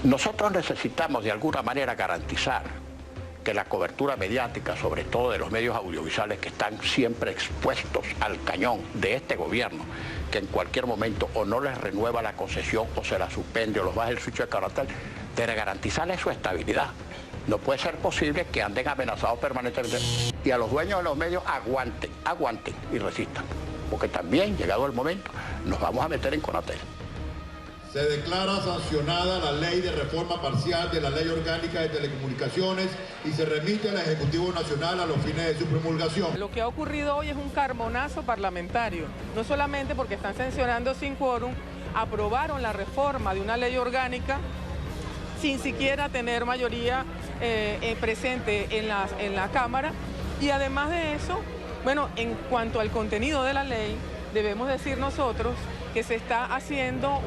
Nosotros necesitamos de alguna manera garantizar que la cobertura mediática, sobre todo de los medios audiovisuales que están siempre expuestos al cañón de este gobierno, que en cualquier momento o no les renueva la concesión o se la suspende o los baja el switch de carácter, de garantizarles su estabilidad. No puede ser posible que anden amenazados permanentemente y a los dueños de los medios aguanten y resistan, porque también, llegado el momento, nos vamos a meter en Conatel. Se declara sancionada la ley de reforma parcial de la Ley Orgánica de Telecomunicaciones y se remite al Ejecutivo Nacional a los fines de su promulgación. Lo que ha ocurrido hoy es un carbonazo parlamentario, no solamente porque están sancionando sin quórum, aprobaron la reforma de una ley orgánica sin siquiera tener mayoría presente en la Cámara, y además de eso, bueno, en cuanto al contenido de la ley, debemos decir nosotros que se está haciendo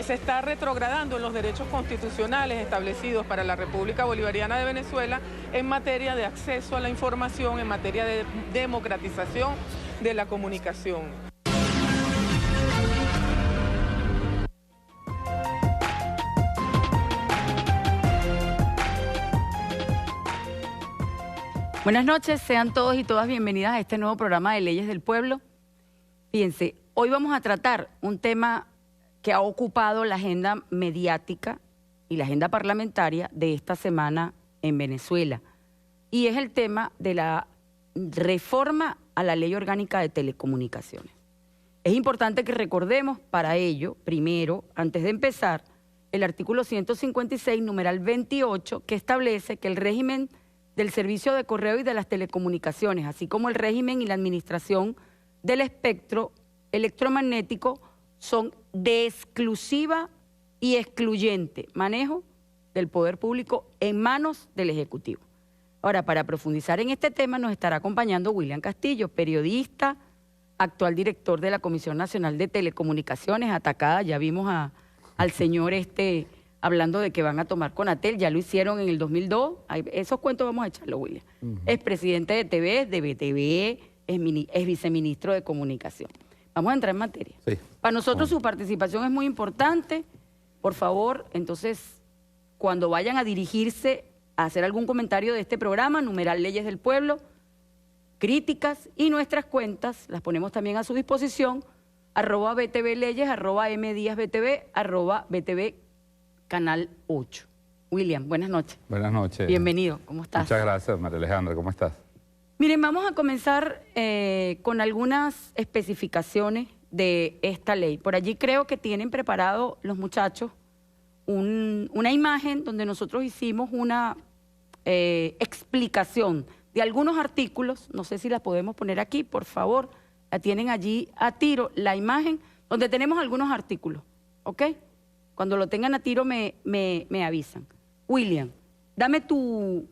se está retrogradando en los derechos constitucionales establecidos para la República Bolivariana de Venezuela en materia de acceso a la información, en materia de democratización de la comunicación. Buenas noches, sean todos y todas bienvenidas a este nuevo programa de Leyes del Pueblo. Fíjense, hoy vamos a tratar un tema que ha ocupado la agenda mediática y la agenda parlamentaria de esta semana en Venezuela, y es el tema de la reforma a la Ley Orgánica de Telecomunicaciones. Es importante que recordemos para ello, primero, antes de empezar, el artículo 156, numeral 28, que establece que el régimen del servicio de correo y de las telecomunicaciones, así como el régimen y la administración del espectro electromagnético, son de exclusiva y excluyente manejo del poder público en manos del Ejecutivo. Ahora, para profundizar en este tema nos estará acompañando William Castillo, periodista, actual director de la Comisión Nacional de Telecomunicaciones, atacada. Ya vimos al señor hablando de que van a tomar Conatel, ya lo hicieron en el 2002, esos cuentos vamos a echarlo, William. Es presidente de TV, de BTV, es viceministro de Comunicación. Vamos a entrar en materia. Sí. Para nosotros su participación es muy importante. Por favor, entonces, cuando vayan a dirigirse a hacer algún comentario de este programa, numeral Leyes del Pueblo, críticas y nuestras cuentas, las ponemos también a su disposición, @BTVLeyes, @MDíazBTV, @BTV Canal 8. William, buenas noches. Buenas noches. Bienvenido, ¿cómo estás? Muchas gracias, María Alejandra, ¿cómo estás? Miren, vamos a comenzar con algunas especificaciones de esta ley. Por allí creo que tienen preparado los muchachos una imagen donde nosotros hicimos una explicación de algunos artículos. No sé si la podemos poner aquí, por favor. La tienen allí a tiro, la imagen, donde tenemos algunos artículos, ¿ok? Cuando lo tengan a tiro me avisan. William, dame tu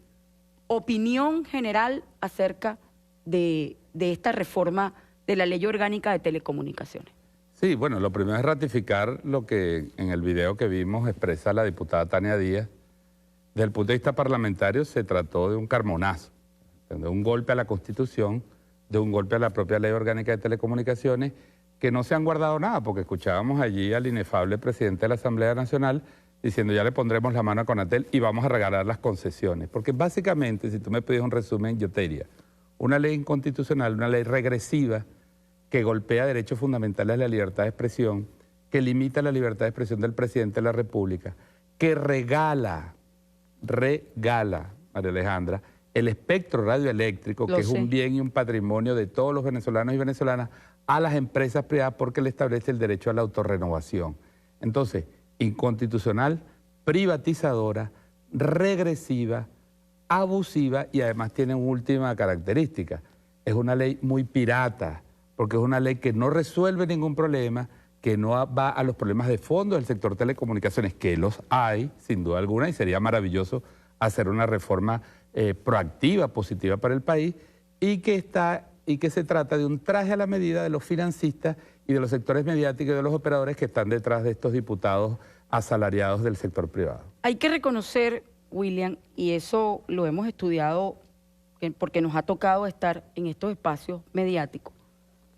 opinión general acerca de esta reforma de la Ley Orgánica de Telecomunicaciones. Sí, bueno, lo primero es ratificar lo que en el video que vimos expresa la diputada Tania Díaz. Desde el punto de vista parlamentario se trató de un carbonazo, de un golpe a la Constitución, de un golpe a la propia Ley Orgánica de Telecomunicaciones, que no se han guardado nada, porque escuchábamos allí al inefable presidente de la Asamblea Nacional diciendo ya le pondremos la mano a Conatel y vamos a regalar las concesiones. Porque básicamente, si tú me pedías un resumen, yo te diría, una ley inconstitucional, una ley regresiva que golpea derechos fundamentales de la libertad de expresión, que limita la libertad de expresión del presidente de la República, que regala, María Alejandra, el espectro radioeléctrico, que es un bien y un patrimonio de todos los venezolanos y venezolanas, a las empresas privadas porque le establece el derecho a la autorrenovación. Entonces, inconstitucional, privatizadora, regresiva, abusiva y además tiene una última característica. Es una ley muy pirata, porque es una ley que no resuelve ningún problema, que no va a los problemas de fondo del sector telecomunicaciones, que los hay, sin duda alguna, y sería maravilloso hacer una reforma proactiva, positiva para el país, y que se trata de un traje a la medida de los financistas y de los sectores mediáticos y de los operadores que están detrás de estos diputados asalariados del sector privado. Hay que reconocer, William, y eso lo hemos estudiado porque nos ha tocado estar en estos espacios mediáticos.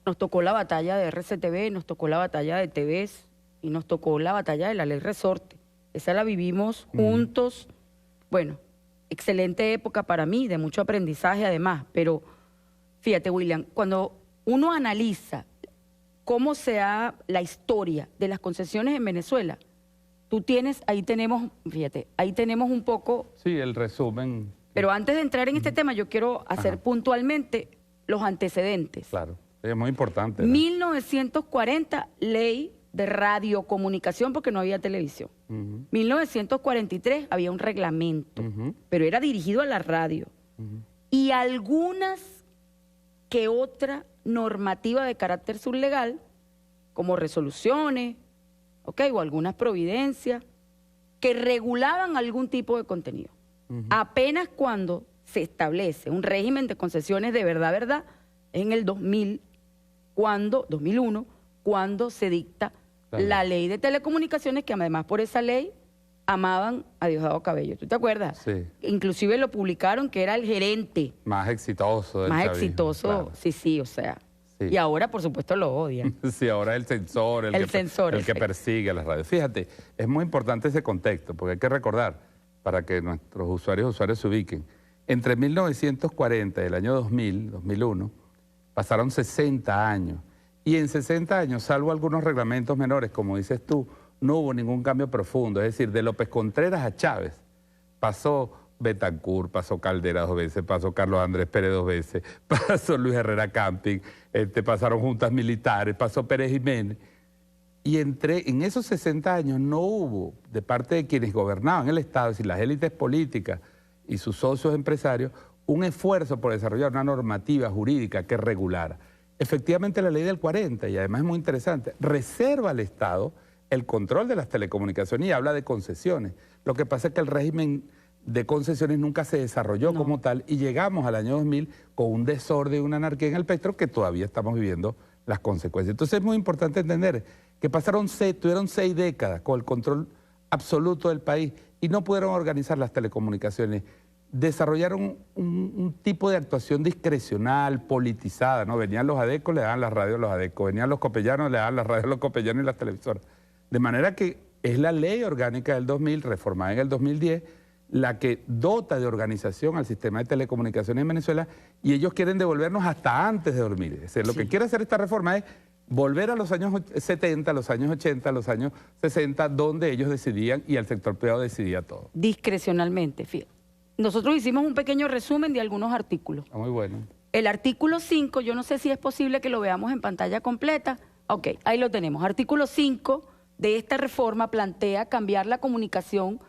Nos tocó la batalla de RCTV, nos tocó la batalla de TVS y nos tocó la batalla de la ley resorte. Esa la vivimos juntos. Bueno, excelente época para mí, de mucho aprendizaje además. Pero fíjate, William, cuando uno analiza cómo se da la historia de las concesiones en Venezuela, ahí tenemos un poco... Sí, el resumen. Pero antes de entrar en este tema, yo quiero hacer puntualmente los antecedentes. Claro, es muy importante, ¿no? 1940, ley de radiocomunicación, porque no había televisión. 1943 había un reglamento, pero era dirigido a la radio. Y algunas que otra normativa de carácter sublegal, como resoluciones, o algunas providencias, que regulaban algún tipo de contenido. Apenas cuando se establece un régimen de concesiones de verdad, es en el 2001, cuando se dicta la ley de telecomunicaciones, que además por esa ley amaban a Diosdado Cabello. ¿Tú te acuerdas? Sí. Inclusive lo publicaron que era el gerente. Más exitoso del Más chavismo, exitoso, claro. sí, o sea. Sí. Y ahora, por supuesto, lo odian. Sí, ahora el censor, el que persigue a las radios. Fíjate, es muy importante ese contexto, porque hay que recordar, para que nuestros usuarios se ubiquen, entre 1940 y el año 2001, pasaron 60 años. Y en 60 años, salvo algunos reglamentos menores, como dices tú, no hubo ningún cambio profundo. Es decir, de López Contreras a Chávez, pasó Betancur, pasó Caldera 2 veces, pasó Carlos Andrés Pérez 2 veces, pasó Luis Herrera Camping, pasaron juntas militares, pasó Pérez Jiménez. Y en esos 60 años no hubo, de parte de quienes gobernaban el Estado, es decir, las élites políticas y sus socios empresarios, un esfuerzo por desarrollar una normativa jurídica que regulara. Efectivamente, la ley del 40, y además es muy interesante, reserva al Estado el control de las telecomunicaciones y habla de concesiones. Lo que pasa es que el régimen de concesiones nunca se desarrolló como tal y llegamos al año 2000 con un desorden y una anarquía en el espectro que todavía estamos viviendo las consecuencias. Entonces es muy importante entender que tuvieron 6 décadas con el control absoluto del país y no pudieron organizar las telecomunicaciones. Desarrollaron un tipo de actuación discrecional, politizada, ¿no? Venían los adecos, le daban las radios a los adecos, venían los copellanos, le daban las radios a los copellanos y las televisoras. De manera que es la ley orgánica del 2000, reformada en el 2010, la que dota de organización al sistema de telecomunicaciones en Venezuela y ellos quieren devolvernos hasta antes de dormir. Es decir, lo que quiere hacer esta reforma es volver a los años 70, a los años 80, a los años 60, donde ellos decidían y el sector privado decidía todo. Discrecionalmente, fíjate. Nosotros hicimos un pequeño resumen de algunos artículos. Muy bueno. El artículo 5, yo no sé si es posible que lo veamos en pantalla completa. Ok, ahí lo tenemos. Artículo 5 de esta reforma plantea cambiar la comunicación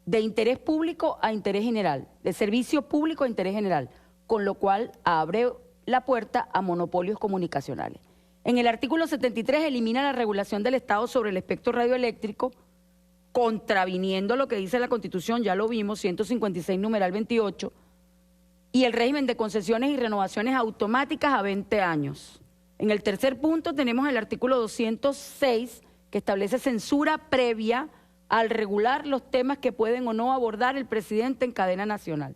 de interés público a interés general, de servicio público a interés general, con lo cual abre la puerta a monopolios comunicacionales. En el artículo 73 elimina la regulación del Estado sobre el espectro radioeléctrico, contraviniendo lo que dice la Constitución, ya lo vimos, 156 numeral 28, y el régimen de concesiones y renovaciones automáticas a 20 años. En el tercer punto tenemos el artículo 206, que establece censura previa al regular los temas que pueden o no abordar el presidente en cadena nacional.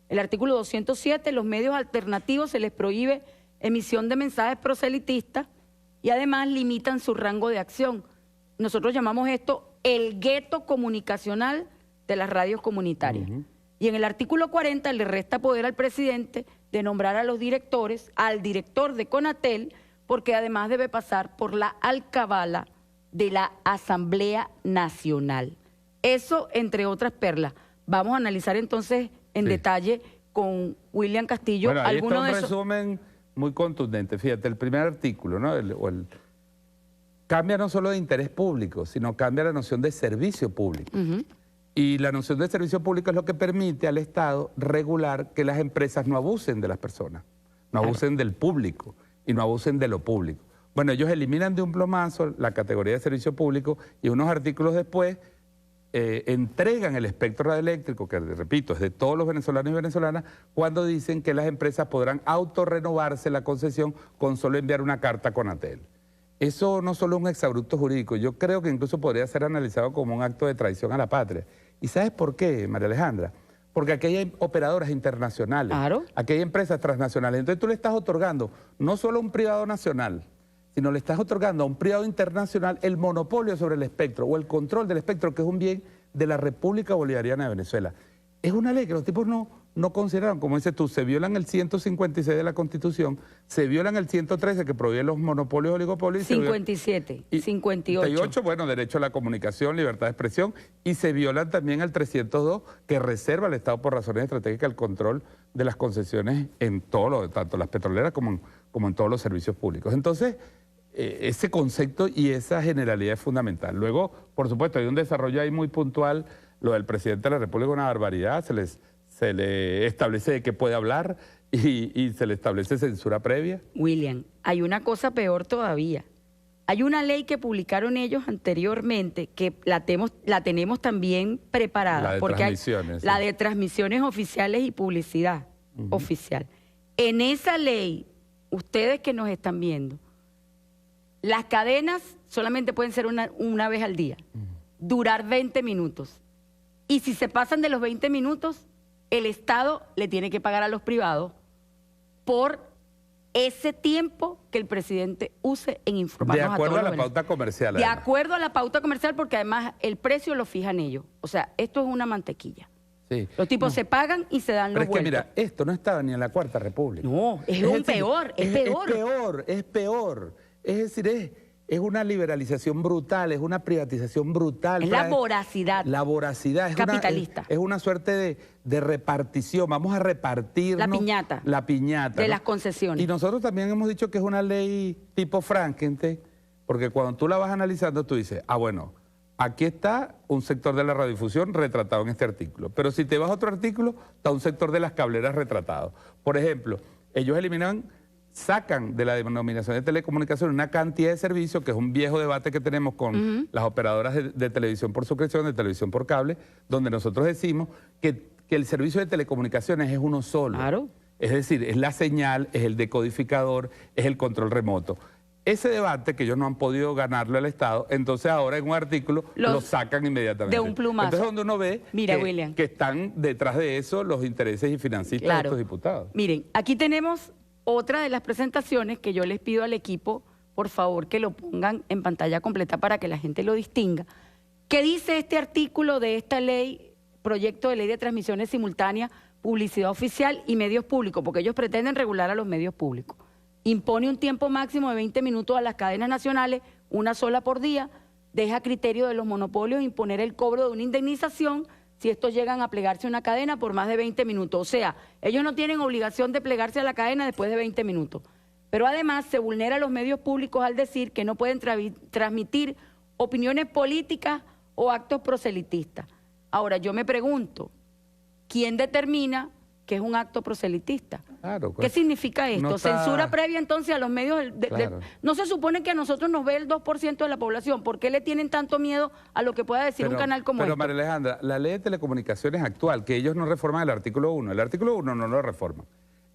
El artículo 207, los medios alternativos se les prohíbe emisión de mensajes proselitistas y además limitan su rango de acción. Nosotros llamamos esto el gueto comunicacional de las radios comunitarias. Y en el artículo 40 le resta poder al presidente de nombrar a los directores, al director de Conatel, porque además debe pasar por la alcabala de la Asamblea Nacional. Eso, entre otras perlas. Vamos a analizar entonces en detalle con William Castillo. Bueno, ahí está un resumen muy contundente. Fíjate, el primer artículo, ¿no? Cambia no solo de interés público, sino cambia la noción de servicio público. Y la noción de servicio público es lo que permite al Estado regular que las empresas no abusen de las personas, no abusen del público y no abusen de lo público. Bueno, ellos eliminan de un plumazo la categoría de servicio público y unos artículos después entregan el espectro radioeléctrico, que repito, es de todos los venezolanos y venezolanas, cuando dicen que las empresas podrán autorrenovarse la concesión con solo enviar una carta a Conatel. Eso no solo es un exabrupto jurídico, yo creo que incluso podría ser analizado como un acto de traición a la patria. ¿Y sabes por qué, María Alejandra? Porque aquí hay operadoras internacionales, aquí hay empresas transnacionales. Entonces tú le estás otorgando no solo a un privado nacional, sino le estás otorgando a un privado internacional el monopolio sobre el espectro o el control del espectro, que es un bien de la República Bolivariana de Venezuela. Es una ley que los tipos no consideraron, como dices tú, se violan el 156 de la Constitución, se violan el 113 que prohíbe los monopolios, oligopolios. 57, 58. Bueno, derecho a la comunicación, libertad de expresión, y se violan también el 302 que reserva al Estado por razones estratégicas el control de las concesiones en tanto las petroleras como en todos los servicios públicos. Entonces, ese concepto y esa generalidad es fundamental. Luego, por supuesto, hay un desarrollo ahí muy puntual, lo del presidente de la República, una barbaridad, se le establece que puede hablar y se le establece censura previa. William, hay una cosa peor todavía. Hay una ley que publicaron ellos anteriormente, que la tenemos también preparada. La de porque transmisiones. La de transmisiones oficiales y publicidad oficial. En esa ley, ustedes que nos están viendo, las cadenas solamente pueden ser una vez al día, durar 20 minutos. Y si se pasan de los 20 minutos, el Estado le tiene que pagar a los privados por ese tiempo que el presidente use en informarnos a todos. De acuerdo a la pauta comercial. De acuerdo a la pauta comercial, porque además el precio lo fijan ellos. O sea, esto es una mantequilla. Sí. Los tipos se pagan y se dan los vueltos. Pero es que mira, esto no estaba ni en la Cuarta República. No, es peor. Es peor. Es decir, es una liberalización brutal, es una privatización brutal. Es la voracidad. La voracidad. Es capitalista. Es una suerte de repartición. Vamos a repartirnos. La piñata. La piñata. De las concesiones. Y nosotros también hemos dicho que es una ley tipo Frankenstein, porque cuando tú la vas analizando, tú dices, bueno, aquí está un sector de la radiodifusión retratado en este artículo. Pero si te vas a otro artículo, está un sector de las cableras retratado. Por ejemplo, ellos sacan de la denominación de telecomunicaciones una cantidad de servicios, que es un viejo debate que tenemos con las operadoras de televisión por suscripción, de televisión por cable, donde nosotros decimos que el servicio de telecomunicaciones es uno solo. Claro. Es decir, es la señal, es el decodificador, es el control remoto. Ese debate que ellos no han podido ganarlo al Estado, entonces ahora en un artículo lo sacan inmediatamente. De un plumazo. Entonces donde uno ve William, que están detrás de eso los intereses y financistas de estos diputados. Miren, aquí tenemos otra de las presentaciones que yo les pido al equipo, por favor, que lo pongan en pantalla completa para que la gente lo distinga. ¿Qué dice este artículo de esta ley, proyecto de ley de transmisiones simultáneas, publicidad oficial y medios públicos? Porque ellos pretenden regular a los medios públicos. Impone un tiempo máximo de 20 minutos a las cadenas nacionales, una sola por día, deja a criterio de los monopolios imponer el cobro de una indemnización si estos llegan a plegarse a una cadena por más de 20 minutos. O sea, ellos no tienen obligación de plegarse a la cadena después de 20 minutos. Pero además se vulnera a los medios públicos al decir que no pueden transmitir opiniones políticas o actos proselitistas. Ahora, yo me pregunto, ¿quién determina qué es un acto proselitista? Claro, ¿Qué significa esto? ¿Censura previa entonces a los medios? No se supone que a nosotros nos ve el 2% de la población. ¿Por qué le tienen tanto miedo a lo que pueda decir un canal como este? Pero María Alejandra, la ley de telecomunicaciones actual, que ellos no reforman el artículo 1, el artículo 1 no lo reforman.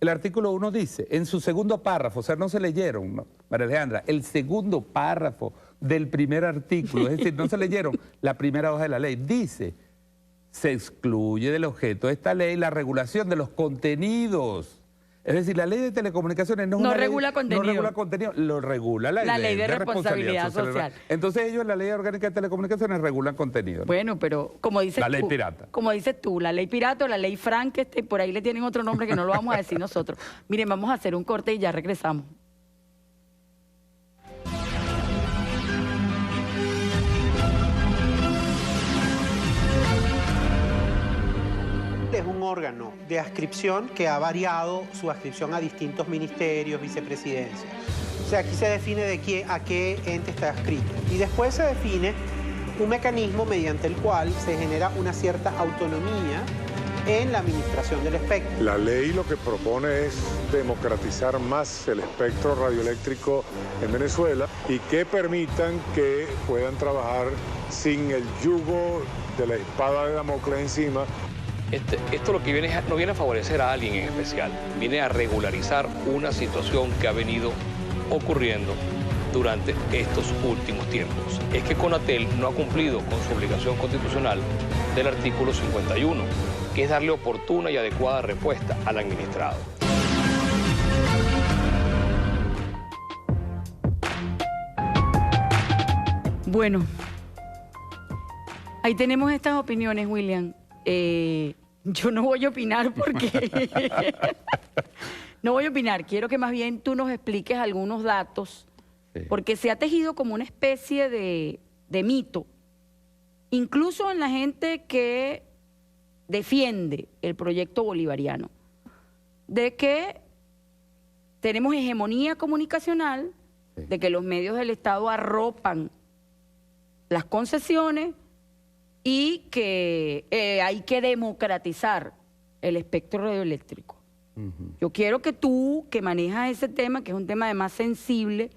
El artículo 1 dice, en su segundo párrafo, o sea, no se leyeron, María Alejandra, el segundo párrafo del primer artículo, es decir, no se leyeron la primera hoja de la ley, dice, se excluye del objeto de esta ley la regulación de los contenidos. Es decir, la ley de telecomunicaciones no regula contenido, lo regula la ley de responsabilidad social. Entonces ellos en la ley orgánica de telecomunicaciones regulan contenido. Bueno, pero como dices la ley pirata. Como dices tú, la ley pirata o la ley Frankenstein, por ahí le tienen otro nombre que no lo vamos a decir nosotros. Miren, vamos a hacer un corte y ya regresamos. Es un órgano de adscripción que ha variado su adscripción a distintos ministerios, vicepresidencias. O sea, aquí se define a qué ente está adscrito. Y después se define un mecanismo mediante el cual se genera una cierta autonomía en la administración del espectro. La ley lo que propone es democratizar más el espectro radioeléctrico en Venezuela y que permitan que puedan trabajar sin el yugo de la espada de Damocles encima. Esto lo que viene no viene a favorecer a alguien en especial, viene a regularizar una situación que ha venido ocurriendo durante estos últimos tiempos. Es que Conatel no ha cumplido con su obligación constitucional del artículo 51, que es darle oportuna y adecuada respuesta al administrado. Bueno, ahí tenemos estas opiniones, William. Yo no voy a opinar porque... No voy a opinar, quiero que más bien tú nos expliques algunos datos, porque se ha tejido como una especie de mito, incluso en la gente que defiende el proyecto bolivariano, de que tenemos hegemonía comunicacional, de que los medios del Estado arropan las concesiones y que hay que democratizar el espectro radioeléctrico. Yo quiero que tú, que manejas ese tema, que es un tema además sensible,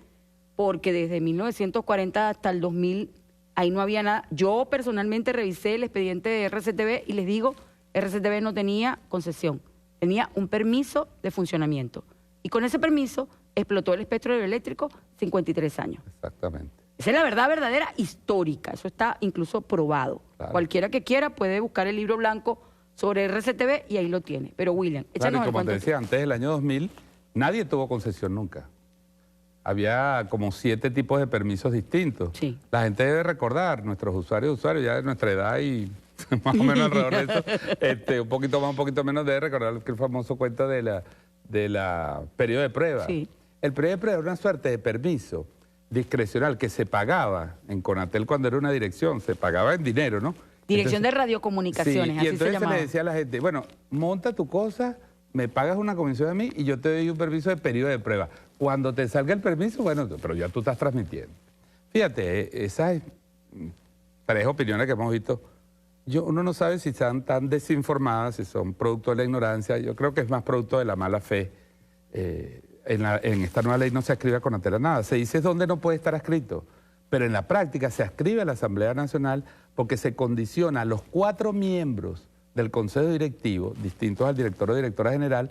porque desde 1940 hasta el 2000 ahí no había nada. Yo personalmente revisé el expediente de RCTV y les digo, RCTV no tenía concesión, tenía un permiso de funcionamiento. Y con ese permiso explotó el espectro radioeléctrico 53 años. Exactamente. Esa es la verdad verdadera histórica, eso está incluso probado. Claro. Cualquiera que quiera puede buscar el libro blanco sobre RCTV y ahí lo tiene. Pero William, échanos claro, y como te decía, antes del año 2000 nadie tuvo concesión nunca. Había como 7 tipos de permisos distintos. Sí. La gente debe recordar, nuestros usuarios ya de nuestra edad y más o menos alrededor de eso, un poquito más, un poquito menos, debe recordar el famoso cuento de la periodo de prueba. Sí. El periodo de prueba era una suerte de permiso discrecional que se pagaba en Conatel cuando era una dirección, se pagaba en dinero, ¿no? Dirección de Radiocomunicaciones, sí, así y entonces se llamaba. le decía a la gente, bueno, monta tu cosa, me pagas una comisión a mí y yo te doy un permiso de periodo de prueba. Cuando te salga el permiso, bueno, pero ya tú estás transmitiendo. Fíjate, esas 3 opiniones que hemos visto, uno no sabe si están tan desinformadas, si son producto de la ignorancia. Yo creo que es más producto de la mala fe. En esta nueva ley no se ascribe a Conatel a nada. Se dice dónde no puede estar adscrito. Pero en la práctica se ascribe a la Asamblea Nacional porque se condiciona a los 4 miembros del Consejo Directivo, distintos al director o directora general,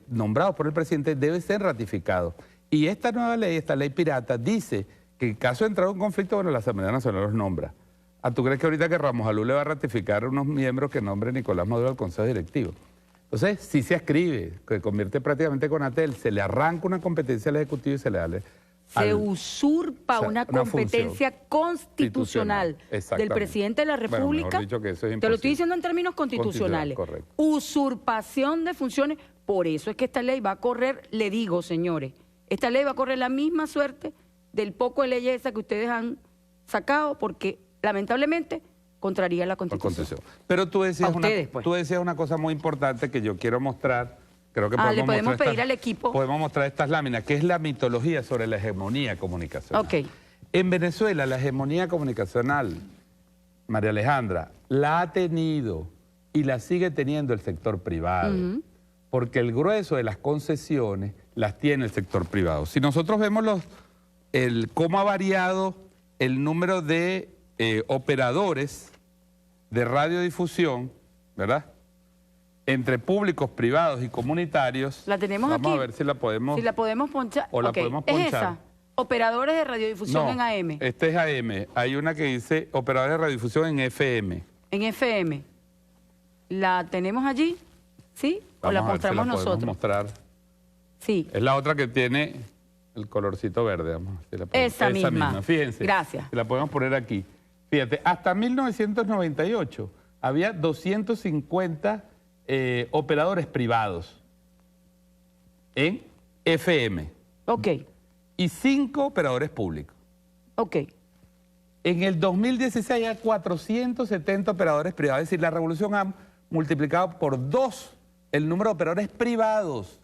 nombrados por el presidente, deben ser ratificados. Y esta nueva ley, esta ley pirata, dice que en caso de entrar en un conflicto, bueno, la Asamblea Nacional los nombra. ¿Tú crees que ahorita que Ramos Alú le va a ratificar unos miembros que nombre Nicolás Maduro al Consejo Directivo? Entonces, si se ascribe, que convierte prácticamente Conatel, se le arranca una competencia al Ejecutivo y se le da... Se usurpa una competencia constitucional del presidente de la República. Bueno, que eso es te lo estoy diciendo en términos constitucionales. Usurpación de funciones. Por eso es que esta ley va a correr, le digo, señores, esta ley va a correr la misma suerte del poco de leyes esa que ustedes han sacado, porque lamentablemente contraría la Constitución. Pero tú decías una cosa muy importante que yo quiero mostrar. Creo que le podemos pedir al equipo. Podemos mostrar estas láminas, que es la mitología sobre la hegemonía comunicacional. Ok. En Venezuela, la hegemonía comunicacional, María Alejandra, la ha tenido y la sigue teniendo el sector privado. Porque el grueso de las concesiones las tiene el sector privado. Si nosotros vemos cómo ha variado el número de operadores de radiodifusión, ¿verdad?, entre públicos, privados y comunitarios. La tenemos aquí. Vamos a ver si la podemos... Si la podemos ponchar. O la podemos ponchar. ¿Es esa? Operadores de radiodifusión en AM. Este es AM. Hay una que dice operadores de radiodifusión en FM. En FM. ¿La tenemos allí? ¿Sí? ¿O la mostramos nosotros? Podemos mostrar. Sí. Es la otra que tiene el colorcito verde. Vamos a ver si la podemos... Esa misma. Fíjense. Gracias. Si la podemos poner aquí. Fíjate, hasta 1998 había 250... operadores privados en FM. Ok. Y 5 operadores públicos. Ok. En el 2016 hay 470 operadores privados. Es decir, la revolución ha multiplicado por 2 el número de operadores privados.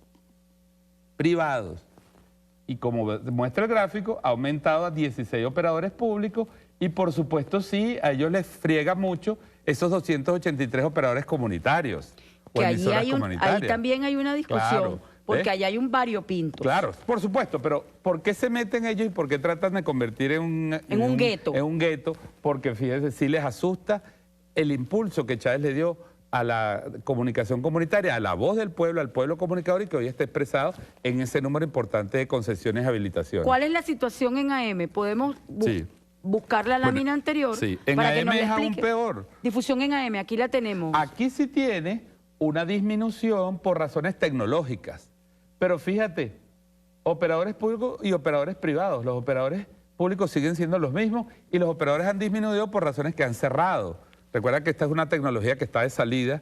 Y como muestra el gráfico, ha aumentado a 16 operadores públicos y por supuesto sí, a ellos les friega mucho esos 283 operadores comunitarios. Que ahí también hay una discusión, claro, porque allá hay un variopinto. Claro, por supuesto, pero ¿por qué se meten ellos y por qué tratan de convertir en un gueto? En un gueto, porque fíjense, sí les asusta el impulso que Chávez le dio a la comunicación comunitaria, a la voz del pueblo, al pueblo comunicador y que hoy está expresado en ese número importante de concesiones y habilitaciones. ¿Cuál es la situación en AM? ¿Podemos buscar la lámina anterior? Sí, en para AM que nos es explique. aún peor. Difusión en AM, aquí la tenemos. Aquí sí tiene una disminución por razones tecnológicas. Pero fíjate, operadores públicos y operadores privados. Los operadores públicos siguen siendo los mismos y los operadores han disminuido por razones que han cerrado. Recuerda que esta es una tecnología que está de salida.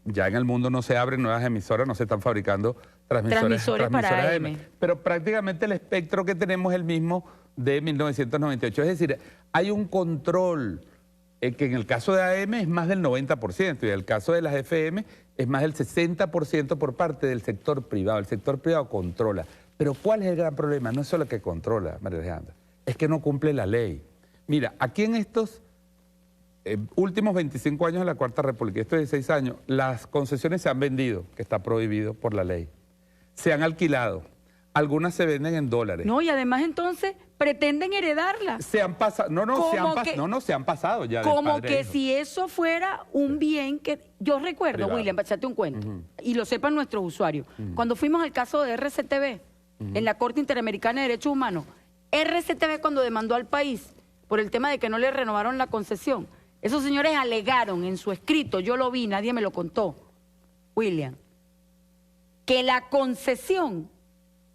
Ya en el mundo no se abren nuevas emisoras, no se están fabricando transmisores para AM. Pero prácticamente el espectro que tenemos es el mismo de 1998. Es decir, hay un control que en el caso de AM es más del 90% y en el caso de las FM es más del 60% por parte del sector privado. El sector privado controla. Pero ¿cuál es el gran problema? No es solo que controla, María Alejandra, es que no cumple la ley. Mira, aquí en estos últimos 25 años de la Cuarta República, estos 16 años, las concesiones se han vendido, que está prohibido por la ley. Se han alquilado. Algunas se venden en dólares. No, y además entonces pretenden heredarlas. Se han pasado, se han pasado ya. Como que si eso fuera un bien que... Yo recuerdo, privado. William, para echarte un cuento, y lo sepan nuestros usuarios, cuando fuimos al caso de RCTV, en la Corte Interamericana de Derechos Humanos, RCTV cuando demandó al país por el tema de que no le renovaron la concesión, esos señores alegaron en su escrito, yo lo vi, nadie me lo contó, William, que la concesión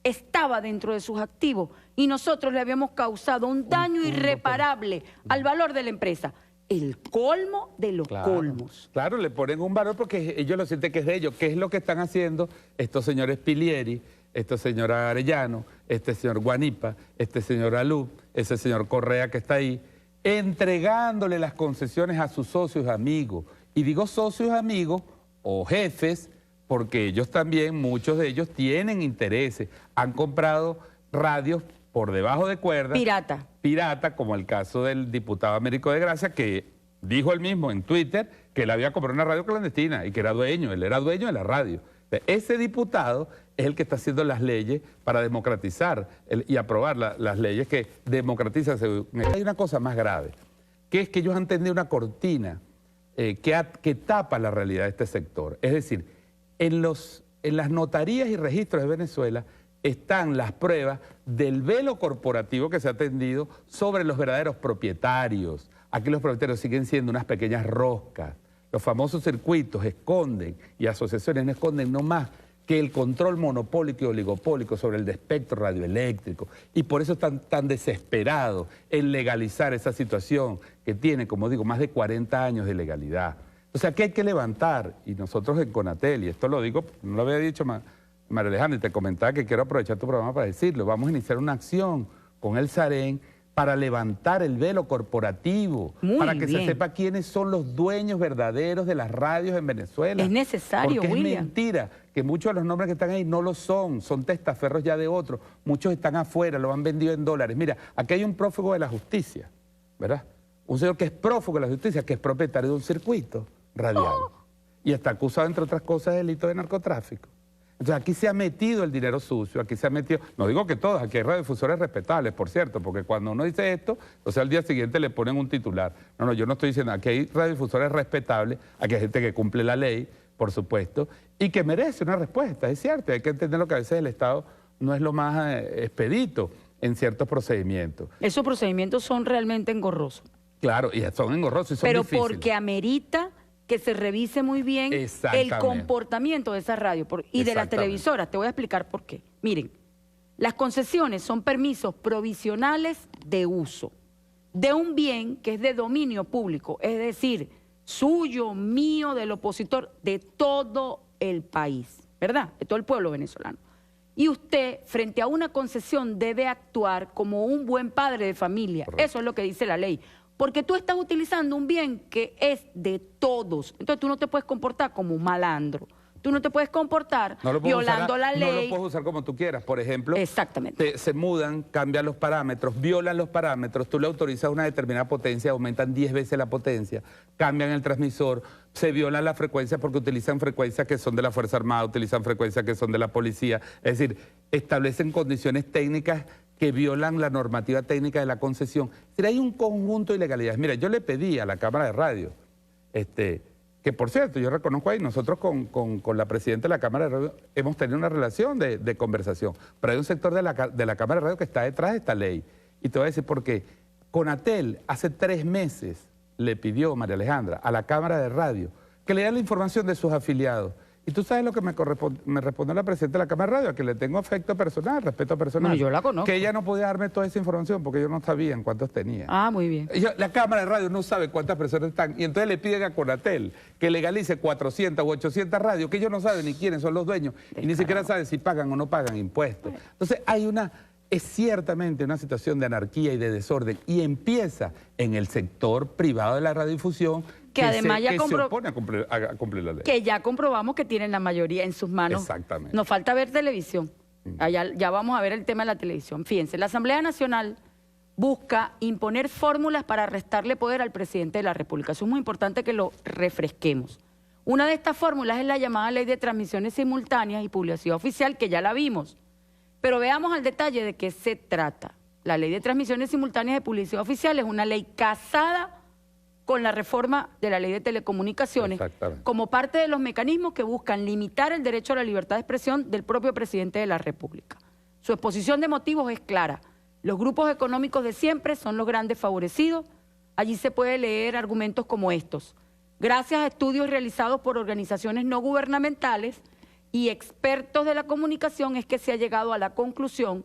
estaba dentro de sus activos y nosotros le habíamos causado un daño irreparable al valor de la empresa. El colmo de los colmos. Claro, le ponen un valor porque ellos lo sienten que es de ellos. ¿Qué es lo que están haciendo estos señores Pilieri, este señor Arellano, este señor Guanipa, este señor Alú, ese señor Correa que está ahí? Entregándole las concesiones a sus socios amigos. Y digo socios amigos o jefes porque ellos también, muchos de ellos tienen intereses. Han comprado radios por debajo de cuerda. Pirata. Pirata, como el caso del diputado Américo de Gracia, que dijo él mismo en Twitter que él había comprado una radio clandestina y que era dueño, él era dueño de la radio. Ese diputado es el que está haciendo las leyes para democratizar y aprobar las leyes que democratizan. Hay una cosa más grave, que es que ellos han tendido una cortina que tapa la realidad de este sector. Es decir, en las notarías y registros de Venezuela están las pruebas del velo corporativo que se ha tendido sobre los verdaderos propietarios. Aquí los propietarios siguen siendo unas pequeñas roscas. Los famosos circuitos esconden y asociaciones no esconden no más que el control monopólico y oligopólico sobre el espectro radioeléctrico. Y por eso están tan desesperados en legalizar esa situación que tiene, como digo, más de 40 años de legalidad. O sea, que hay que levantar, y nosotros en Conatel, y esto lo digo, no lo había dicho María Alejandra, y te comentaba que quiero aprovechar tu programa para decirlo, vamos a iniciar una acción con el SAREN para levantar el velo corporativo, para que se sepa quiénes son los dueños verdaderos de las radios en Venezuela. Es necesario, porque William. Es mentira que muchos de los nombres que están ahí no lo son testaferros ya de otros, muchos están afuera, lo han vendido en dólares. Mira, aquí hay un prófugo de la justicia, ¿verdad? Un señor que es prófugo de la justicia, que es propietario de un circuito radial y está acusado, entre otras cosas, de delito de narcotráfico. Entonces aquí se ha metido el dinero sucio, aquí se ha metido, no digo que todos, aquí hay radiodifusores respetables, por cierto, porque cuando uno dice esto, o sea, al día siguiente le ponen un titular. No, yo no estoy diciendo, aquí hay radiodifusores respetables, aquí hay gente que cumple la ley, por supuesto, y que merece una respuesta, es cierto, hay que entender lo que a veces el Estado no es lo más expedito en ciertos procedimientos. Esos procedimientos son realmente engorrosos. Claro, y son engorrosos y son pero difíciles. Porque amerita que se revise muy bien el comportamiento de esa radio y de las televisoras. Te voy a explicar por qué. Miren, las concesiones son permisos provisionales de uso de un bien que es de dominio público, es decir, suyo, mío, del opositor, de todo el país, ¿verdad? De todo el pueblo venezolano. Y usted, frente a una concesión, debe actuar como un buen padre de familia. Correcto. Eso es lo que dice la ley. Porque tú estás utilizando un bien que es de todos. Entonces tú no te puedes comportar como un malandro. Tú no te puedes comportar violando la ley. No lo puedes usar como tú quieras. Por ejemplo, exactamente. Se mudan, cambian los parámetros, violan los parámetros, tú le autorizas una determinada potencia, aumentan 10 veces la potencia, cambian el transmisor, se violan las frecuencias porque utilizan frecuencias que son de la Fuerza Armada, utilizan frecuencias que son de la policía. Es decir, establecen condiciones técnicas que violan la normativa técnica de la concesión. Es decir, hay un conjunto de ilegalidades. Mira, yo le pedí a la Cámara de Radio, que por cierto, yo reconozco ahí, nosotros con la presidenta de la Cámara de Radio hemos tenido una relación de conversación, pero hay un sector de la Cámara de Radio que está detrás de esta ley. Y te voy a decir por qué. Conatel hace 3 meses le pidió, María Alejandra, a la Cámara de Radio que le diera la información de sus afiliados. Y tú sabes lo que me respondió la presidenta de la Cámara de Radio, a que le tengo afecto personal, respeto personal. Bueno, yo la conozco. Que ella no podía darme toda esa información porque yo no sabía cuántos tenía. Ah, muy bien. La Cámara de Radio no sabe cuántas personas están y entonces le piden a Conatel que legalice 400 u 800 radios que ellos no saben ni quiénes son los dueños y ni siquiera saben si pagan o no pagan impuestos. Entonces es ciertamente una situación de anarquía y de desorden y empieza en el sector privado de la radiodifusión que además ya se opone a cumplir la ley. Que ya comprobamos que tienen la mayoría en sus manos. Exactamente. Nos falta ver televisión. Ya vamos a ver el tema de la televisión. Fíjense, la Asamblea Nacional busca imponer fórmulas para restarle poder al presidente de la República. Eso es muy importante que lo refresquemos. Una de estas fórmulas es la llamada Ley de Transmisiones Simultáneas y Publicidad Oficial, que ya la vimos. Pero veamos al detalle de qué se trata. La Ley de Transmisiones Simultáneas y Publicidad Oficial es una ley casada con la reforma de la Ley de Telecomunicaciones como parte de los mecanismos que buscan limitar el derecho a la libertad de expresión del propio presidente de la República. Su exposición de motivos es clara. Los grupos económicos de siempre son los grandes favorecidos. Allí se puede leer argumentos como estos. Gracias a estudios realizados por organizaciones no gubernamentales y expertos de la comunicación es que se ha llegado a la conclusión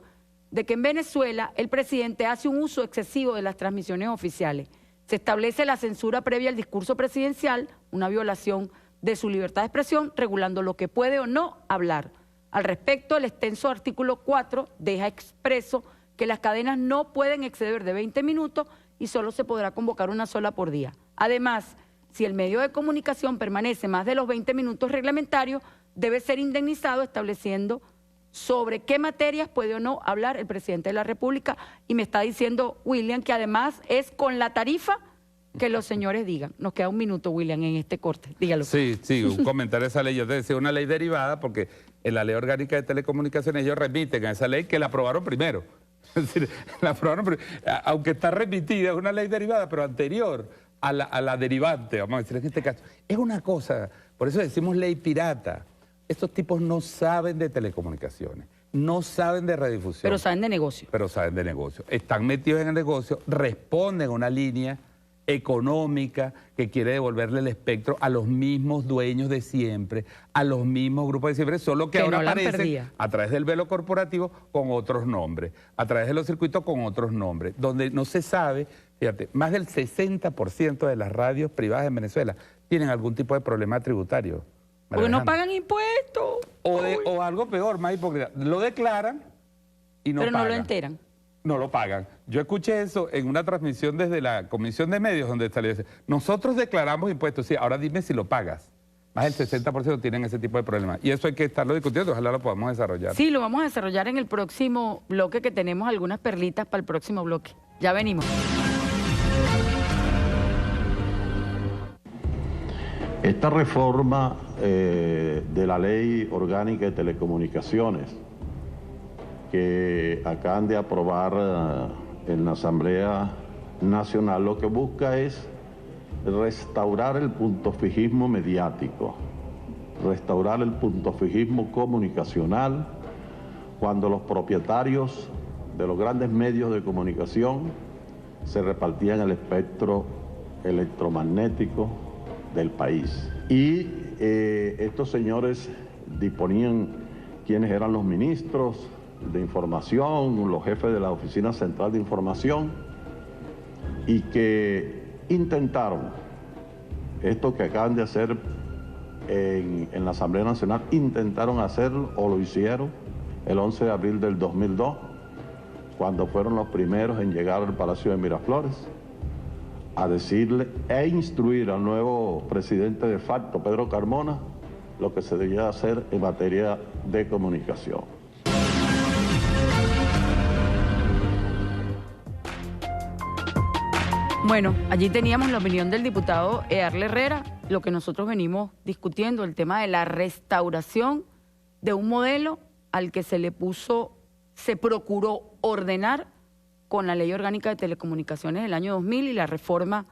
de que en Venezuela el presidente hace un uso excesivo de las transmisiones oficiales. Se establece la censura previa al discurso presidencial, una violación de su libertad de expresión, regulando lo que puede o no hablar. Al respecto, el extenso artículo 4 deja expreso que las cadenas no pueden exceder de 20 minutos y solo se podrá convocar una sola por día. Además, si el medio de comunicación permanece más de los 20 minutos reglamentarios, debe ser indemnizado estableciendo sobre qué materias puede o no hablar el presidente de la República. Y me está diciendo William que además es con la tarifa que los señores digan. Nos queda un minuto, William, en este corte. Dígalo. Sí, un comentario de esa ley. Yo te decía una ley derivada porque en la Ley Orgánica de Telecomunicaciones ellos remiten a esa ley que la aprobaron primero. Es decir, aunque está remitida, es una ley derivada, pero anterior a la derivante, vamos a decir en este caso. Es una cosa, por eso decimos ley pirata. Estos tipos no saben de telecomunicaciones, no saben de radiodifusión. Pero saben de negocio. Pero saben de negocio. Están metidos en el negocio, responden a una línea económica que quiere devolverle el espectro a los mismos dueños de siempre, a los mismos grupos de siempre, solo que ahora aparecen a través del velo corporativo con otros nombres, a través de los circuitos con otros nombres, donde no se sabe, fíjate, más del 60% de las radios privadas en Venezuela tienen algún tipo de problema tributario. Porque no pagan impuestos. O algo peor, más hipócrita. Lo declaran y no pagan. Pero no lo enteran. No lo pagan. Yo escuché eso en una transmisión desde la Comisión de Medios donde salió. Nosotros declaramos impuestos. Sí, ahora dime si lo pagas. Más del 60% tienen ese tipo de problemas. Y eso hay que estarlo discutiendo. Ojalá lo podamos desarrollar. Sí, lo vamos a desarrollar en el próximo bloque, que tenemos algunas perlitas para el próximo bloque. Ya venimos. Esta reforma de la Ley Orgánica de Telecomunicaciones que acaban de aprobar en la Asamblea Nacional, lo que busca es restaurar el puntofijismo mediático, restaurar el puntofijismo comunicacional, cuando los propietarios de los grandes medios de comunicación se repartían el espectro electromagnético del país. Y estos señores disponían quiénes eran los ministros de información, los jefes de la Oficina Central de Información, y que intentaron, esto que acaban de hacer en la Asamblea Nacional, intentaron hacerlo o lo hicieron el 11 de abril del 2002, cuando fueron los primeros en llegar al Palacio de Miraflores a decirle e instruir al nuevo presidente de facto, Pedro Carmona, lo que se debía hacer en materia de comunicación. Bueno, allí teníamos la opinión del diputado Earle Herrera, lo que nosotros venimos discutiendo, el tema de la restauración de un modelo al que se procuró ordenar con la Ley Orgánica de Telecomunicaciones del año 2000 y la reforma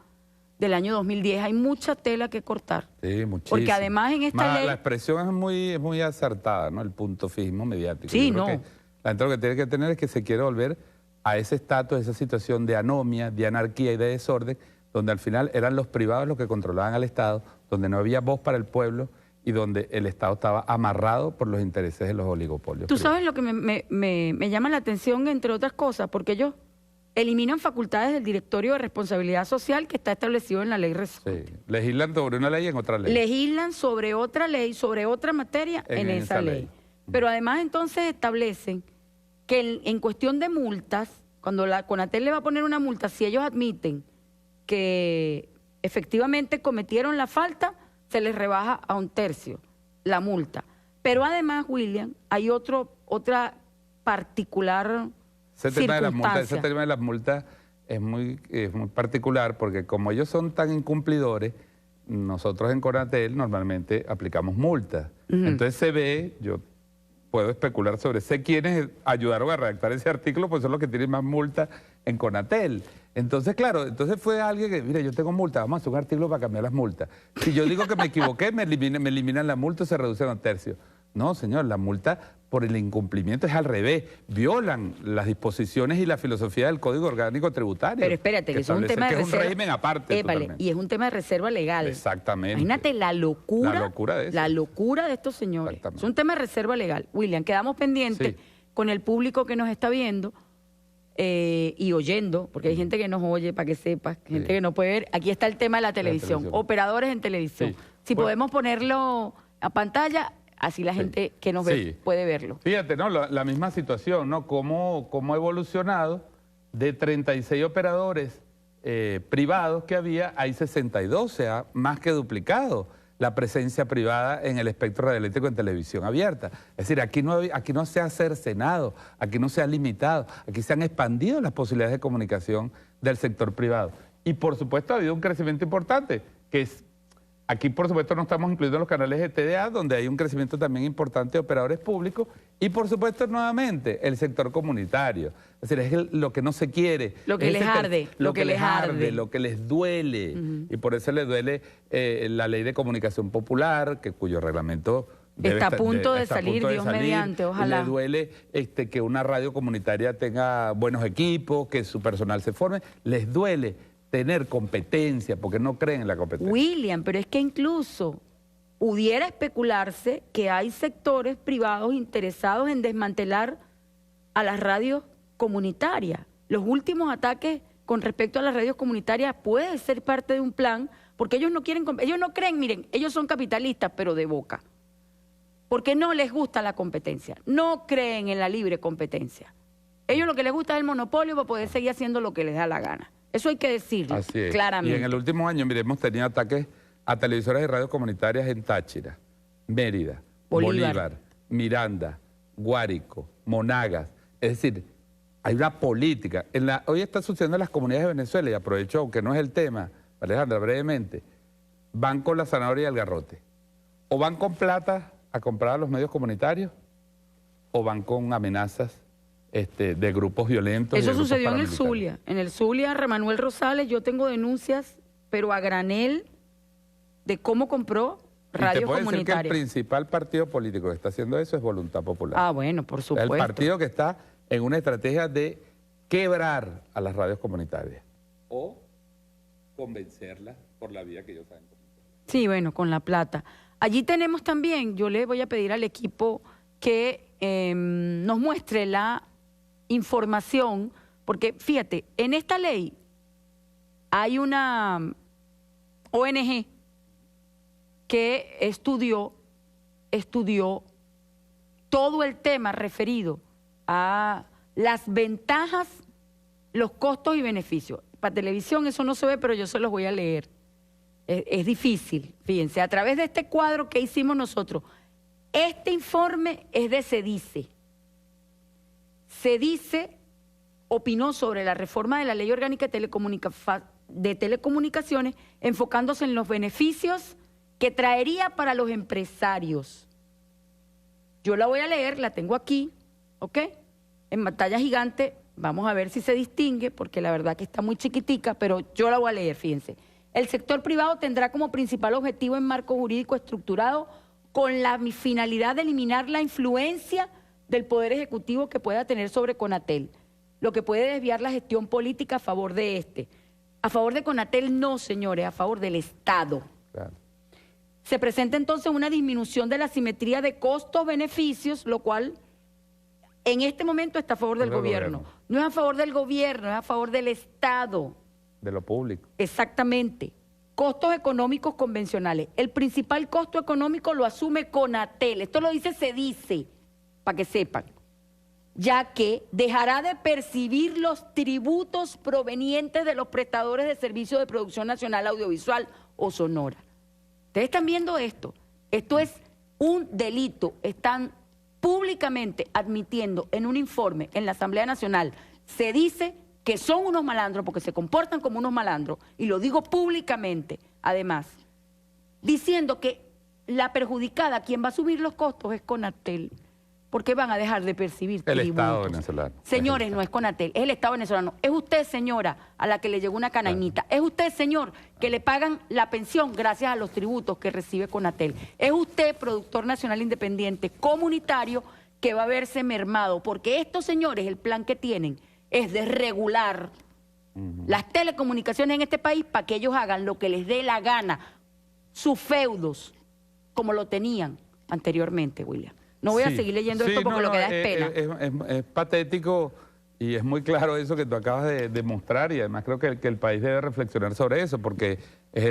del año 2010. Hay mucha tela que cortar. Sí, muchísimo. Porque además en esta ley... La expresión es muy acertada, ¿no? El puntofijismo mediático. Sí, la gente lo que tiene que tener es que se quiere volver a ese estatus, esa situación de anomia, de anarquía y de desorden, donde al final eran los privados los que controlaban al Estado, donde no había voz para el pueblo y donde el Estado estaba amarrado por los intereses de los oligopolios. Tú sabes lo que me llama la atención, entre otras cosas, porque ellos eliminan facultades del Directorio de Responsabilidad Social que está establecido en la ley Resorte. Sí. Legislan sobre una ley en otra ley. Legislan sobre otra ley, sobre otra materia en esa ley. Pero además entonces establecen que en cuestión de multas, cuando la CONATEL le va a poner una multa, si ellos admiten que efectivamente cometieron la falta, se les rebaja a 1/3 la multa. Pero además, William, hay otra particular ese tema de las multas es muy particular, porque como ellos son tan incumplidores, nosotros en CONATEL normalmente aplicamos multas. Entonces se ve, yo puedo especular sobre, sé quiénes ayudaron a redactar ese artículo, pues son los que tienen más multas en CONATEL. Entonces, claro, entonces fue alguien que, mire, yo tengo multa, vamos a hacer un artículo para cambiar las multas. Si yo digo que me equivoqué, me eliminan la multa, se reduce a 1/3. No, señor, la multa por el incumplimiento es al revés. Violan las disposiciones y la filosofía del Código Orgánico Tributario. Pero espérate, que eso es un tema de reserva. Es un régimen aparte. Y es un tema de reserva legal. Exactamente. Imagínate la locura. La locura de eso. La locura de estos señores. Es un tema de reserva legal. William, quedamos pendientes con el público que nos está viendo y oyendo, porque hay gente que nos oye, para que sepas, gente que no puede ver. Aquí está el tema de la televisión. Operadores en televisión. Si podemos ponerlo a pantalla, así la gente que nos ve puede verlo. Fíjate, ¿no? La misma situación, ¿no? Cómo ha evolucionado de 36 operadores privados que había, hay 62, se ha más que duplicado la presencia privada en el espectro radioeléctrico en televisión abierta. Es decir, aquí no se ha cercenado, aquí no se ha limitado, aquí se han expandido las posibilidades de comunicación del sector privado. Y por supuesto ha habido un crecimiento importante, que es... Aquí, por supuesto, no estamos incluyendo los canales de TDA, donde hay un crecimiento también importante de operadores públicos. Y, por supuesto, nuevamente, el sector comunitario. Es decir, es lo que no se quiere. Lo que les arde. Lo que les arde, lo que les duele. Y por eso les duele la Ley de Comunicación Popular, cuyo reglamento... Está a punto de salir, Dios mediante, ojalá. Le duele que una radio comunitaria tenga buenos equipos, que su personal se forme. Les duele tener competencia, porque no creen en la competencia. William, pero es que incluso pudiera especularse que hay sectores privados interesados en desmantelar a las radios comunitarias. Los últimos ataques con respecto a las radios comunitarias puede ser parte de un plan, porque ellos no quieren, ellos no creen, miren, ellos son capitalistas, pero de boca, porque no les gusta la competencia, no creen en la libre competencia. Ellos lo que les gusta es el monopolio para poder seguir haciendo lo que les da la gana. Eso hay que decirlo claramente. Y en el último año, mire, hemos tenido ataques a televisoras y radios comunitarias en Táchira, Mérida, Bolívar, Miranda, Guárico, Monagas. Es decir, hay una política. Hoy está sucediendo en las comunidades de Venezuela, y aprovecho, aunque no es el tema, Alejandra, brevemente, van con la zanahoria y el garrote. O van con plata a comprar a los medios comunitarios, o van con amenazas de grupos violentos. Eso sucedió en el Zulia. En el Zulia, Manuel Rosales, yo tengo denuncias, pero a granel, de cómo compró radios comunitarias. Te puedo decir que el principal partido político que está haciendo eso es Voluntad Popular. Ah, bueno, por supuesto. El partido que está en una estrategia de quebrar a las radios comunitarias o convencerlas por la vía que ellos saben. Sí, bueno, con la plata. Allí tenemos también, yo le voy a pedir al equipo que nos muestre la información, porque fíjate, en esta ley hay una ONG que estudió todo el tema referido a las ventajas, los costos y beneficios. Para televisión eso no se ve, pero yo se los voy a leer. Es difícil, fíjense, a través de este cuadro que hicimos nosotros. Este informe es de CEDICE. CEDICE opinó sobre la reforma de la Ley Orgánica de Telecomunicaciones, enfocándose en los beneficios que traería para los empresarios. Yo la voy a leer, la tengo aquí, ¿ok? En pantalla gigante, vamos a ver si se distingue, porque la verdad que está muy chiquitica, pero yo la voy a leer, fíjense. El sector privado tendrá como principal objetivo en marco jurídico estructurado con la finalidad de eliminar la influencia del Poder Ejecutivo que pueda tener sobre CONATEL, lo que puede desviar la gestión política a favor de este. A favor de CONATEL no, señores, a favor del Estado. Claro. Se presenta entonces una disminución de la simetría de costos-beneficios, lo cual en este momento está a favor del gobierno. No es a favor del gobierno, es a favor del Estado. De lo público. Exactamente. Costos económicos convencionales. El principal costo económico lo asume Conatel. Esto lo dice SEDICE, para que sepan. Ya que dejará de percibir los tributos provenientes de los prestadores de servicios de producción nacional audiovisual o sonora. Ustedes están viendo esto. Esto es un delito. Están públicamente admitiendo en un informe en la Asamblea Nacional. Se dice que son unos malandros porque se comportan como unos malandros, y lo digo públicamente, además, diciendo que la perjudicada, quien va a subir los costos, es Conatel, porque van a dejar de percibir tributos. El Estado venezolano. Señores, no es Conatel, es el Estado venezolano. Es usted, señora, a la que le llegó una canainita. Es usted, señor, que le pagan la pensión gracias a los tributos que recibe Conatel. Es usted, productor nacional independiente, comunitario, que va a verse mermado, porque estos señores, el plan que tienen es de regular las telecomunicaciones en este país para que ellos hagan lo que les dé la gana, sus feudos, como lo tenían anteriormente, William. No voy a seguir leyendo esto porque lo que da es pena. Es patético y es muy claro eso que tú acabas de mostrar, y además creo que el país debe reflexionar sobre eso, porque es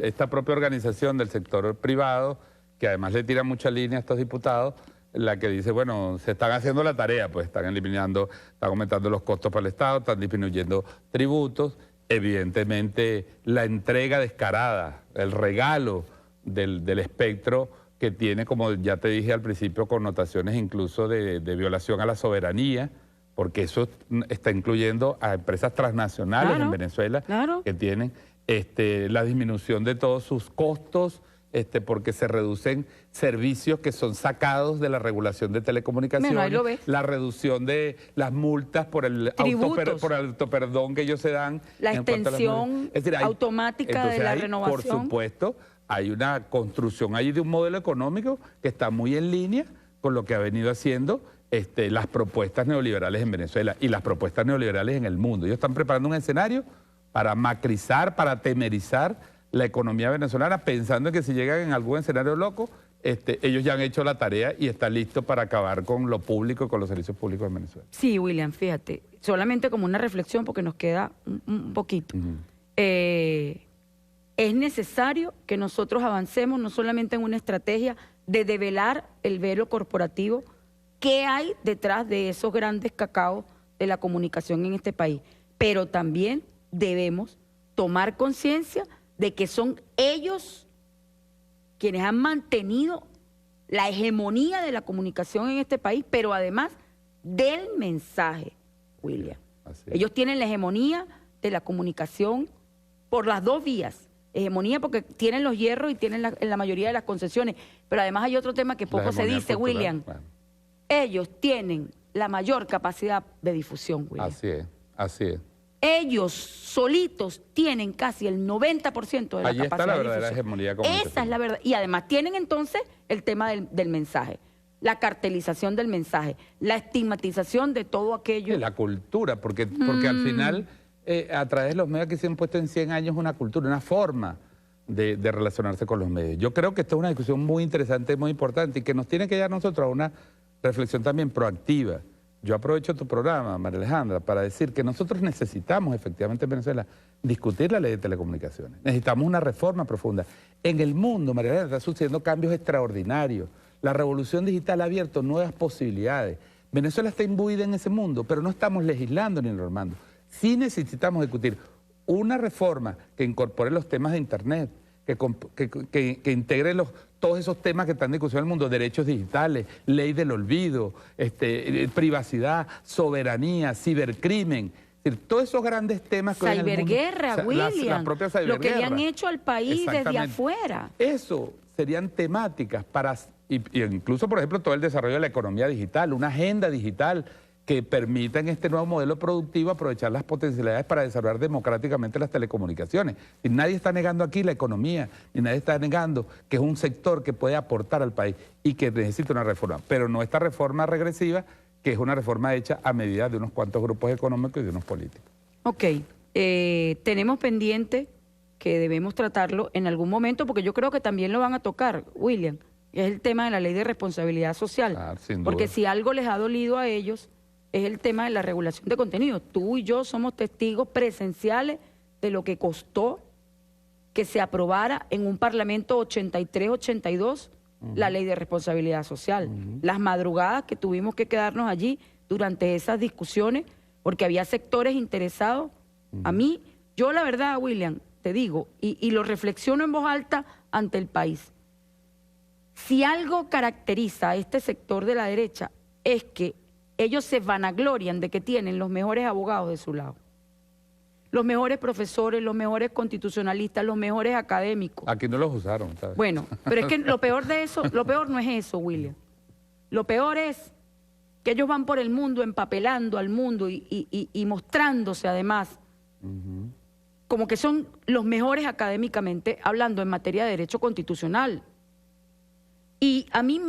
esta propia organización del sector privado, que además le tira mucha línea a estos diputados, la que dice, bueno, se están haciendo la tarea, pues están eliminando, están aumentando los costos para el Estado, están disminuyendo tributos. Evidentemente, la entrega descarada, el regalo del espectro, que tiene, como ya te dije al principio, connotaciones incluso de violación a la soberanía, porque eso está incluyendo a empresas transnacionales en Venezuela que tienen la disminución de todos sus costos, porque se reducen servicios que son sacados de la regulación de telecomunicaciones, ahí lo ves. La reducción de las multas por el autoperdón que ellos se dan. La extensión automática de la renovación. Por supuesto, hay una construcción allí de un modelo económico que está muy en línea con lo que ha venido haciendo las propuestas neoliberales en Venezuela y las propuestas neoliberales en el mundo. Ellos están preparando un escenario para macrizar, para temerizar la economía venezolana, pensando que si llegan en algún escenario loco, ellos ya han hecho la tarea y están listos para acabar con lo público y con los servicios públicos en Venezuela. Sí, William, fíjate, solamente como una reflexión porque nos queda un poquito. Es necesario que nosotros avancemos no solamente en una estrategia de develar el velo corporativo, qué hay detrás de esos grandes cacaos de la comunicación en este país, pero también debemos tomar conciencia de que son ellos quienes han mantenido la hegemonía de la comunicación en este país, pero además del mensaje, William. Ellos tienen la hegemonía de la comunicación por las dos vías. Hegemonía porque tienen los hierros y tienen la mayoría de las concesiones, pero además hay otro tema que poco se dice, William. Ellos tienen la mayor capacidad de difusión, William. Así es, así es. Ellos solitos tienen casi el 90% de la capacidad de difusión. Ahí está la verdadera hegemonía comunicacional. Esa es la verdad. Y además tienen entonces el tema del mensaje, la cartelización del mensaje, la estigmatización de todo aquello. La cultura, porque al final, a través de los medios que se han puesto en 100 años, una cultura, una forma de relacionarse con los medios. Yo creo que esta es una discusión muy interesante, muy importante, y que nos tiene que llevar a nosotros a una reflexión también proactiva. Yo aprovecho tu programa, María Alejandra, para decir que nosotros necesitamos efectivamente en Venezuela discutir la ley de telecomunicaciones. Necesitamos una reforma profunda. En el mundo, María Alejandra, está sucediendo cambios extraordinarios. La revolución digital ha abierto nuevas posibilidades. Venezuela está imbuida en ese mundo, pero no estamos legislando ni normando. Sí necesitamos discutir una reforma que incorpore los temas de Internet, que integre todos esos temas que están en discusión en el mundo, derechos digitales, ley del olvido, privacidad, soberanía, cibercrimen, todos esos grandes temas que ciberguerra, William, la propia ciberguerra, lo que le han hecho al país desde afuera. Eso serían temáticas para, y incluso, por ejemplo, todo el desarrollo de la economía digital, una agenda digital que permita en este nuevo modelo productivo aprovechar las potencialidades para desarrollar democráticamente las telecomunicaciones. Y nadie está negando aquí la economía, ni nadie está negando que es un sector que puede aportar al país y que necesita una reforma, pero no esta reforma regresiva, que es una reforma hecha a medida de unos cuantos grupos económicos y de unos políticos. Ok, tenemos pendiente que debemos tratarlo en algún momento, porque yo creo que también lo van a tocar, William, es el tema de la ley de responsabilidad social. Claro, sin duda. Porque si algo les ha dolido a ellos es el tema de la regulación de contenido. Tú y yo somos testigos presenciales de lo que costó que se aprobara en un Parlamento 83-82 la ley de responsabilidad social. Las madrugadas que tuvimos que quedarnos allí durante esas discusiones, porque había sectores interesados. A mí, yo la verdad, William, te digo, y lo reflexiono en voz alta ante el país. Si algo caracteriza a este sector de la derecha es que ellos se vanaglorian de que tienen los mejores abogados de su lado, los mejores profesores, los mejores constitucionalistas, los mejores académicos. Aquí no los usaron, ¿sabes? Bueno, pero es que lo peor de eso, lo peor no es eso, William. Lo peor es que ellos van por el mundo empapelando al mundo y mostrándose además como que son los mejores académicamente hablando en materia de derecho constitucional. Y a mí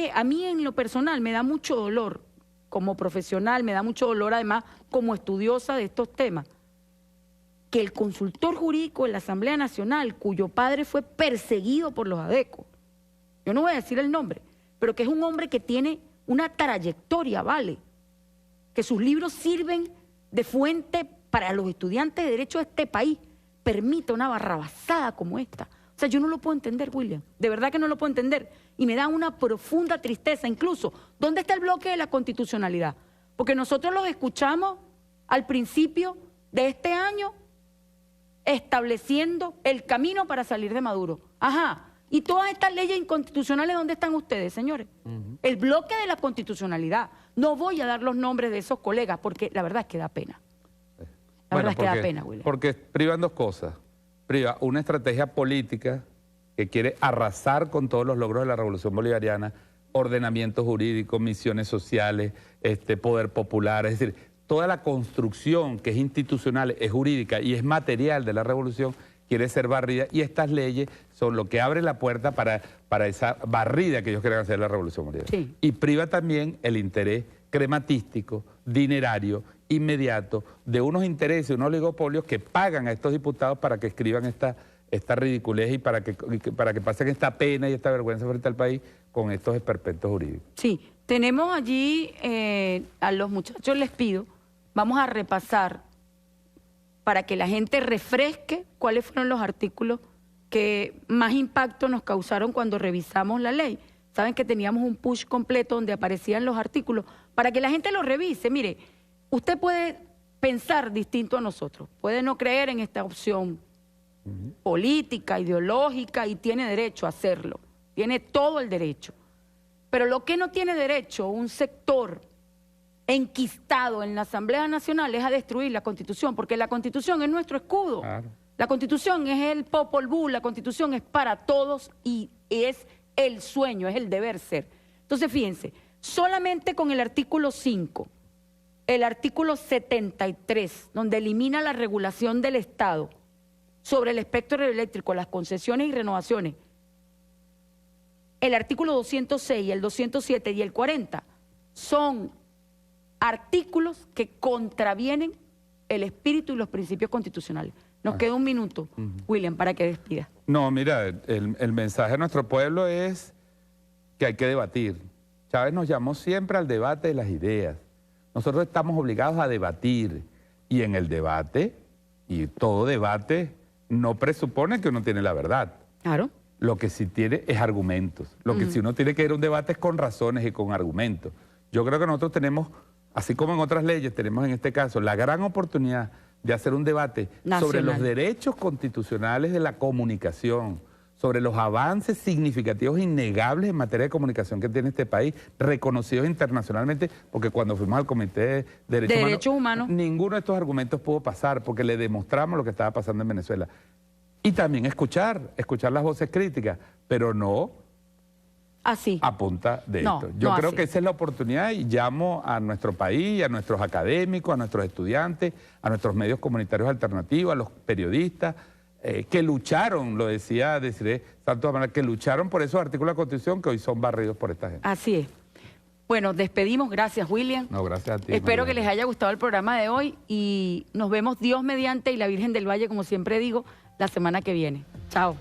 en lo personal me da mucho dolor como profesional, me da mucho dolor además como estudiosa de estos temas, que el consultor jurídico en la Asamblea Nacional, cuyo padre fue perseguido por los ADECO, yo no voy a decir el nombre, pero que es un hombre que tiene una trayectoria, ¿vale? Que sus libros sirven de fuente para los estudiantes de derecho de este país, permite una barrabasada como esta. O sea, yo no lo puedo entender, William, de verdad que no lo puedo entender. Y me da una profunda tristeza, incluso, ¿dónde está el bloque de la constitucionalidad? Porque nosotros los escuchamos al principio de este año estableciendo el camino para salir de Maduro. Ajá, y todas estas leyes inconstitucionales, ¿dónde están ustedes, señores? El bloque de la constitucionalidad. No voy a dar los nombres de esos colegas, porque la verdad es que da pena. La verdad es que da pena, William. Porque privan dos cosas. Priva una estrategia política que quiere arrasar con todos los logros de la Revolución Bolivariana, ordenamiento jurídico, misiones sociales, poder popular, es decir, toda la construcción que es institucional, es jurídica y es material de la revolución, quiere ser barrida, y estas leyes son lo que abre la puerta para esa barrida que ellos quieren hacer la revolución bolivariana. Sí. Y priva también el interés crematístico, dinerario, inmediato, de unos intereses, unos oligopolios que pagan a estos diputados para que escriban esta ridiculez y para que pasen esta pena y esta vergüenza frente al país con estos esperpentos jurídicos. Sí, tenemos allí, a los muchachos les pido, vamos a repasar para que la gente refresque cuáles fueron los artículos que más impacto nos causaron cuando revisamos la ley. Saben que teníamos un push completo donde aparecían los artículos, para que la gente los revise. Mire, usted puede pensar distinto a nosotros, puede no creer en esta opción política, ideológica, y tiene derecho a hacerlo, tiene todo el derecho. Pero lo que no tiene derecho un sector enquistado en la Asamblea Nacional es a destruir la Constitución, porque la Constitución es nuestro escudo. Claro. La Constitución es el Popol Vuh, la Constitución es para todos y es el sueño, es el deber ser. Entonces, fíjense, solamente con el artículo 5, el artículo 73, donde elimina la regulación del Estado sobre el espectro radioeléctrico, las concesiones y renovaciones, el artículo 206, el 207 y el 40 son artículos que contravienen el espíritu y los principios constitucionales. Nos queda un minuto, William, para que despida. No, mira, el mensaje de nuestro pueblo es que hay que debatir. Chávez nos llamó siempre al debate de las ideas. Nosotros estamos obligados a debatir, y en el debate, y todo debate no presupone que uno tiene la verdad. Claro. Lo que sí tiene es argumentos. Lo que sí uno tiene que ir a un debate es con razones y con argumentos. Yo creo que nosotros tenemos, así como en otras leyes, tenemos en este caso la gran oportunidad de hacer un debate sobre los derechos constitucionales de la comunicación, sobre los avances significativos e innegables en materia de comunicación que tiene este país, reconocidos internacionalmente, porque cuando fuimos al Comité de Derechos Humanos, ninguno de estos argumentos pudo pasar, porque le demostramos lo que estaba pasando en Venezuela. Y también escuchar las voces críticas, pero no así a punta de esto. Yo creo que esa es la oportunidad, y llamo a nuestro país, a nuestros académicos, a nuestros estudiantes, a nuestros medios comunitarios alternativos, a los periodistas, que lucharon, lo decía Desiree Santos Amaral, que lucharon por esos artículos de la Constitución que hoy son barridos por esta gente. Así es. Bueno, despedimos. Gracias, William. No, gracias a ti. Espero que les haya gustado el programa de hoy y nos vemos Dios mediante y la Virgen del Valle, como siempre digo, la semana que viene. Chao.